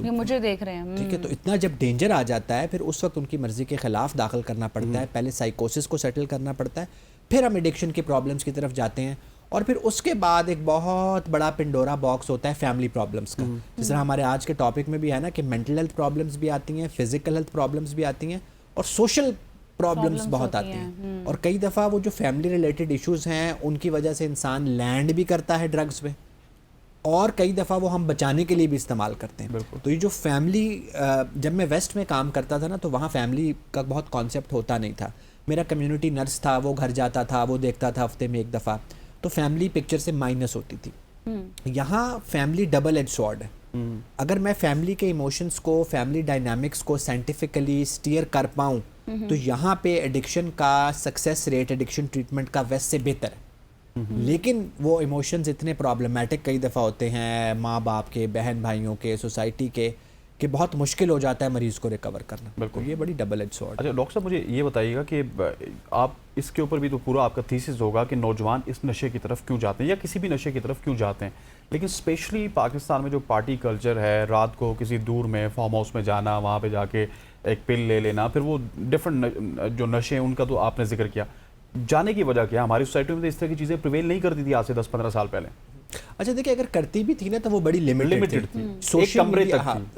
یہ مجھے دیکھ رہے ہیں. ٹھیک ہے, تو اتنا جب ڈینجر آ جاتا ہے پھر اس وقت ان کی مرضی کے خلاف داخل کرنا پڑتا ہے, پہلے سائیکوسس کو سیٹل کرنا پڑتا ہے, پھر ہم ایڈکشن کی پرابلمس کی طرف جاتے ہیں, اور پھر اس کے بعد ایک بہت بڑا پنڈورا باکس ہوتا ہے فیملی پرابلمس کا. جس طرح ہمارے آج کے ٹاپک میں بھی ہے نا کہ مینٹل ہیلتھ پرابلمس بھی آتی ہیں, فزیکل ہیلتھ پرابلمس بھی آتی ہیں, اور سوشل پرابلمس بہت آتی ہیں. اور کئی دفعہ وہ جو فیملی ریلیٹڈ ایشوز ہیں ان کی وجہ سے انسان لینڈ بھی کرتا ہے ڈرگس پہ, اور کئی دفعہ وہ ہم بچانے کے لیے بھی استعمال کرتے ہیں. تو یہ جو فیملی, جب میں ویسٹ میں کام کرتا تھا نا تو وہاں فیملی کا بہت کانسیپٹ ہوتا نہیں تھا. میرا کمیونٹی نرس تھا, وہ گھر جاتا تھا, وہ دیکھتا تھا ہفتے میں ایک دفعہ, تو فیملی پکچر سے مائنس ہوتی تھی. یہاں فیملی ڈبل ایج سوارڈ ہے. اگر میں فیملی کے ایموشنس کو, فیملی ڈائنامکس کو سائنٹیفکلی اسٹیئر کر پاؤں تو یہاں پہ ایڈکشن کا سکسیس ریٹ ایڈکشن ٹریٹمنٹ کا ویسٹ سے بہتر ہے. لیکن وہ ایموشنز اتنے پرابلمٹک کئی دفعہ ہوتے ہیں ماں باپ کے, بہن بھائیوں کے, سوسائٹی کے, کہ بہت مشکل ہو جاتا ہے مریض کو ریکور کرنا. بالکل, یہ بڑی ڈبل ایج سوارڈ. اچھا ڈاکٹر صاحب, مجھے یہ بتائیے گا کہ آپ اس کے اوپر بھی تو پورا آپ کا تھیسس ہوگا کہ نوجوان اس نشے کی طرف کیوں جاتے ہیں, یا کسی بھی نشے کی طرف کیوں جاتے ہیں, لیکن اسپیشلی پاکستان میں جو پارٹی کلچر ہے, رات کو کسی دور میں فارم ہاؤس میں جانا, وہاں پہ جا کے ایک پل لے لینا, پھر وہ ڈفرنٹ جو نشے ہیں ان کا تو آپ نے ذکر کیا, جانے کی وجہ کیا؟ ہماری سوسائٹی میں تو اس طرح کی چیزیں پریویل نہیں کرتی تھی آج سے 10-15 سال پہلے. اچھا دیکھیں, اگر کرتی بھی تھی نا تو وہ بڑی لمیٹڈ تھی.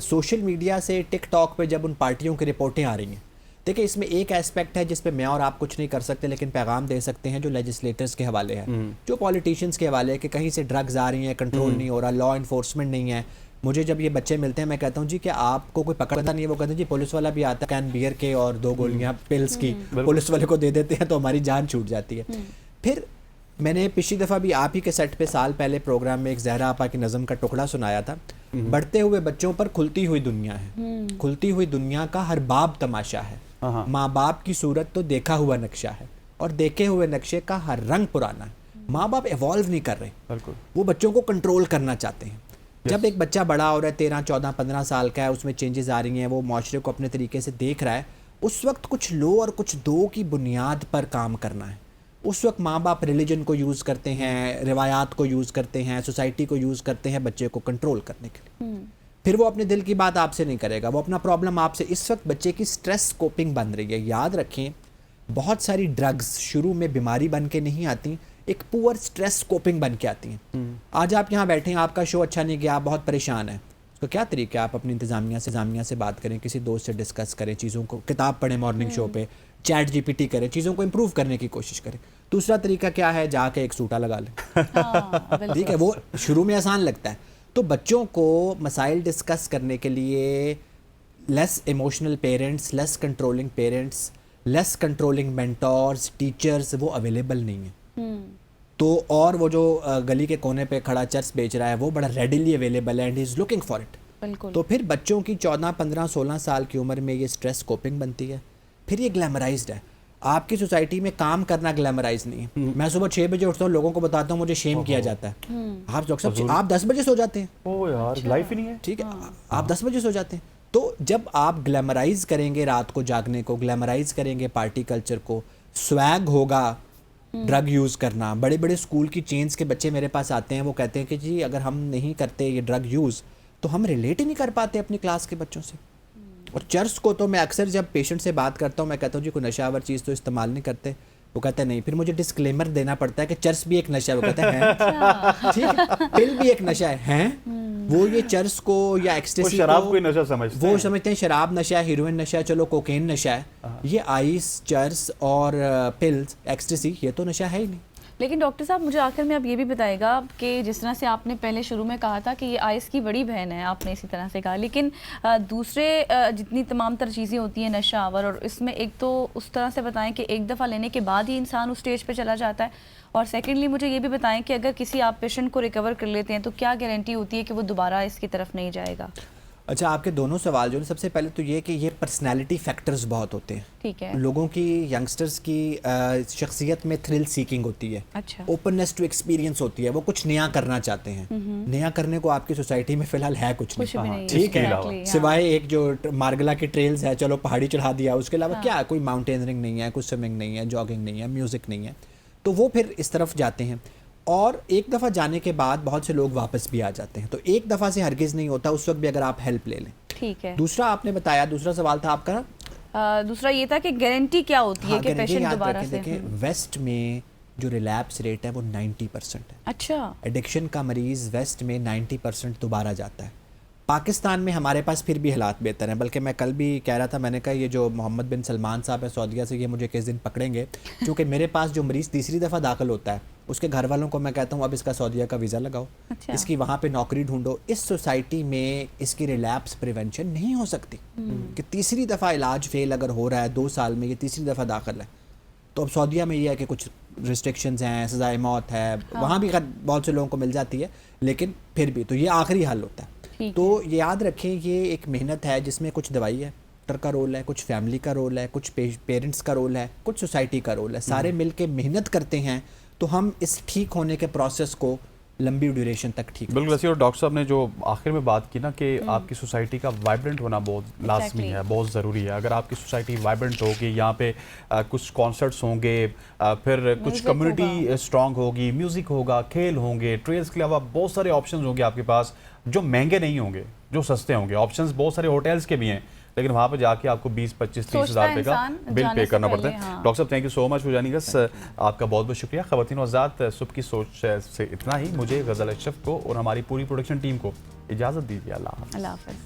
سوشل میڈیا سے ٹک ٹاک پہ جب ان پارٹیوں کی رپورٹیں آ رہی ہیں, دیکھیں اس میں ایک ایسپیکٹ ہے جس پہ میں اور آپ کچھ نہیں کر سکتے, لیکن پیغام دے سکتے ہیں, جو لیجسلیٹرز کے حوالے ہے, جو پولیٹیشینز کے حوالے ہے, کہ کہیں سے ڈرگز آ رہی ہیں, کنٹرول نہیں ہو رہا, لا انفورسمنٹ نہیں ہے. مجھے جب یہ بچے ملتے ہیں میں کہتا ہوں جی کہ آپ کو کوئی پکڑتا نہیں ہے, وہ کہتے ہیں جی پولیس والا بھی آتا ہے, کین بیئر کے اور 2 گولیاں پلس کی پولیس والے کو دے دیتے ہیں تو ہماری جان چھوٹ جاتی ہے. پھر میں نے پچھلی دفعہ بھی آپ ہی کے سیٹ پہ سال پہلے پروگرام میں ایک زہرا آپا کی نظم کا ٹکڑا سنایا تھا. بڑھتے ہوئے بچوں پر کھلتی ہوئی دنیا ہے, کھلتی ہوئی دنیا کا ہر باب تماشا ہے, ماں باپ کی صورت تو دیکھا ہوا نقشہ ہے, اور دیکھے ہوئے نقشے کا ہر رنگ پرانا ہے. ماں باپ ایوالو نہیں کر رہے, وہ بچوں کو کنٹرول کرنا چاہتے ہیں. جب ایک بچہ بڑا ہو رہا ہے, 13, 14, 15 سال کا ہے, اس میں چینجز آ رہی ہیں, وہ معاشرے کو اپنے طریقے سے دیکھ رہا ہے, اس وقت کچھ لو اور کچھ دو کی بنیاد پر کام کرنا ہے. اس وقت ماں باپ ریلیجن کو یوز کرتے ہیں, روایات کو یوز کرتے ہیں, سوسائٹی کو یوز کرتے ہیں بچے کو کنٹرول کرنے کے لیے. پھر وہ اپنے دل کی بات آپ سے نہیں کرے گا, وہ اپنا پرابلم آپ سے. اس وقت بچے کی سٹریس کوپنگ بن رہی ہے. یاد رکھیں, بہت ساری ڈرگز شروع میں بیماری بن کے نہیں آتی, ایک پور سٹریس کوپنگ بن کے آتی ہیں. آج آپ یہاں بیٹھے ہیں, آپ کا شو اچھا نہیں گیا, آپ بہت پریشان ہیں, اس کا کیا طریقہ ہے؟ آپ اپنی انتظامیہ سے بات کریں, کسی دوست سے ڈسکس کریں چیزوں کو, کتاب پڑھیں مارننگ شو پہ, چیٹ جی پی ٹی کریں, چیزوں کو امپروو کرنے کی کوشش کریں. دوسرا طریقہ کیا ہے؟ جا کے ایک سوٹا لگا لیں. ٹھیک ہے, وہ شروع میں آسان لگتا ہے. تو بچوں کو مسائل ڈسکس کرنے کے لیے لیس ایموشنل پیرنٹس, لیس کنٹرولنگ پیرنٹس, لیس کنٹرولنگ مینٹورز, ٹیچرز وہ اویلیبل نہیں ہیں. تو اور وہ جو گلی کے کونے پہ کھڑا چرس بیچ رہا ہے وہ بڑا ریڈیلی اویلیبل ہے, and he is looking for it. تو پھر بچوں کی 14, 15, 16 سال کی عمر میں یہ سٹریس کوپنگ بنتی ہے. پھر یہ گلیمرائزڈ ہے. آپ کی سوسائٹی میں کام کرنا گلیمرائز نہیں ہے. میں صبح 6 بجے اٹھتا ہوں, لوگوں کو بتاتا ہوں مجھے شیم کیا جاتا ہے. آپ 10 بجے سو جاتے ہیں. او یار, لائف ہی نہیں ہے. ٹھیک ہے, آپ 10 بجے سو جاتے ہیں. تو جب آپ گلیمرائز کریں گے رات کو جاگنے کو, گلیمرائز کریں گے پارٹی کلچر کو, سویگ ہوگا ڈرگ یوز کرنا. بڑے بڑے اسکول کی چینز کے بچے میرے پاس آتے ہیں, وہ کہتے ہیں کہ جی اگر ہم نہیں کرتے یہ ڈرگ یوز تو ہم ریلیٹ ہی نہیں کر پاتے اپنی کلاس کے بچوں سے. اور چرس کو تو میں اکثر جب پیشنٹ سے بات کرتا ہوں, میں کہتا ہوں جی کوئی نشہ آور چیز تو استعمال نہیں کرتے, وہ کہتا ہے نہیں. پھر مجھے ڈسکلیمر دینا پڑتا ہے کہ چرس بھی ایک نشہ ہے. وہ کہتے ہیں ٹھیک ہے, پل بھی ایک نشہ ہے. وہ یہ چرس کو یا ایکسٹیسی شراب کو نشہ سمجھتے ہیں, وہ سمجھتے ہیں شراب نشہ ہے, ہیروئن نشہ ہے, چلو کوکین نشہ ہے. یہ آئس, چرس اور پلز, ایکسٹیسی یہ تو نشہ ہے ہی نہیں. لیکن ڈاکٹر صاحب مجھے آخر میں آپ یہ بھی بتائے گا کہ جس طرح سے آپ نے پہلے شروع میں کہا تھا کہ یہ آئس کی بڑی بہن ہے, آپ نے اسی طرح سے کہا, لیکن دوسرے جتنی تمام تر چیزیں ہوتی ہیں نشہ آور, اور اس میں ایک تو اس طرح سے بتائیں کہ ایک دفعہ لینے کے بعد ہی انسان اس اسٹیج پہ چلا جاتا ہے, اور سیکنڈلی مجھے یہ بھی بتائیں کہ اگر کسی آپ پیشنٹ کو ریکور کر لیتے ہیں تو کیا گارنٹی ہوتی ہے کہ وہ دوبارہ اس کی طرف نہیں جائے گا؟ اچھا, آپ کے دونوں سوال جو ہیں, سب سے پہلے تو یہ کہ یہ پرسنالٹی فیکٹرز بہت ہوتے ہیں. ٹھیک ہے, لوگوں کی, ینگسٹرز کی شخصیت میں تھرل سیکنگ ہوتی ہے, اچھا, اوپننیس ٹو ایکسپیرینس ہوتی ہے, وہ کچھ نیا کرنا چاہتے ہیں. نیا کرنے کو آپ کی سوسائٹی میں فی الحال ہے کچھ نہیں. ٹھیک ہے, سوائے ایک جو مارگلا کی ٹریلز ہے, چلو پہاڑی چڑھا دیا, اس کے علاوہ کیا, کوئی ماؤنٹینرنگ نہیں ہے, کوئی سوئمنگ نہیں ہے, جاگنگ نہیں ہے, میوزک نہیں ہے. تو وہ پھر اس طرف جاتے ہیں. اور ایک دفعہ جانے کے بعد بہت سے لوگ واپس بھی آ جاتے ہیں, تو ایک دفعہ سے ہرگز نہیں ہوتا, اس وقت بھی اگر آپ ہیلپ لے لیں. ٹھیک ہے. دوسرا آپ نے بتایا, دوسرا سوال تھا آپ کا, دوسرا یہ تھا کہ گارنٹی کیا ہوتی ہے کہ پیشنٹ دوبارہ سے. دیکھیں ویسٹ میں جو ریلیپس ریٹ ہے وہ 90% ہے. اچھا. ایڈکشن کا مریض ویسٹ میں 90% دوبارہ جاتا ہے. پاکستان میں ہمارے پاس پھر بھی حالات بہتر ہیں, بلکہ میں کل بھی کہہ رہا تھا, میں نے کہا یہ جو محمد بن سلمان صاحب ہیں سعودیہ سے, یہ مجھے کس دن پکڑیں گے, کیونکہ میرے پاس جو مریض تیسری دفعہ داخل ہوتا ہے اس کے گھر والوں کو میں کہتا ہوں اب اس کا سعودیہ کا ویزا لگاؤ, اس کی وہاں پہ نوکری ڈھونڈو. اس سوسائٹی میں اس کی ریلیپس پریونشن نہیں ہو سکتی کہ تیسری دفعہ علاج فیل اگر ہو رہا ہے 2 سال میں, یہ تیسری دفعہ داخل ہے. تو اب سعودیہ میں یہ ہے کہ کچھ ریسٹرکشنز ہیں, سزائے موت ہے, وہاں بھی بہت سے لوگوں کو مل جاتی ہے, لیکن پھر بھی تو یہ آخری حل ہوتا ہے. تو یہ یاد رکھیں یہ ایک محنت ہے جس میں کچھ دوائی ہے, ڈاکٹر کا رول ہے, کچھ فیملی کا رول ہے, کچھ پیرنٹس کا رول ہے, کچھ سوسائٹی کا رول ہے. سارے مل کے محنت کرتے ہیں تو ہم اس ٹھیک ہونے کے پروسیس کو لمبی ڈیوریشن تک ٹھیک. بالکل ویسے, اور ڈاکٹر صاحب نے جو آخر میں بات کی نا کہ آپ کی سوسائٹی کا وائبرنٹ ہونا بہت لازمی ہے, بہت ضروری ہے. اگر آپ کی سوسائٹی وائبرنٹ ہوگی, یہاں پہ کچھ کانسرٹس ہوں گے, پھر کچھ کمیونٹی اسٹرانگ ہوگی, میوزک ہوگا, کھیل ہوں گے, ٹریلس کے علاوہ بہت سارے آپشنز ہوں گے آپ کے پاس جو مہنگے نہیں ہوں گے, جو سستے ہوں گے. آپشنز بہت سارے ہوٹلس کے بھی ہیں, لیکن وہاں پہ جا کے آپ کو 20-25-30 ہزار روپے کا بل پے کرنا پڑتا ہے. ڈاکٹر صاحب thank you so much for joining اس, آپ کا بہت بہت شکریہ. خواتین و حضرات, صبح کی سوچ سے اتنا ہی. مجھے غزل اشرف کو اور ہماری پوری پروڈکشن ٹیم کو اجازت دیجیے. اللہ حافظ.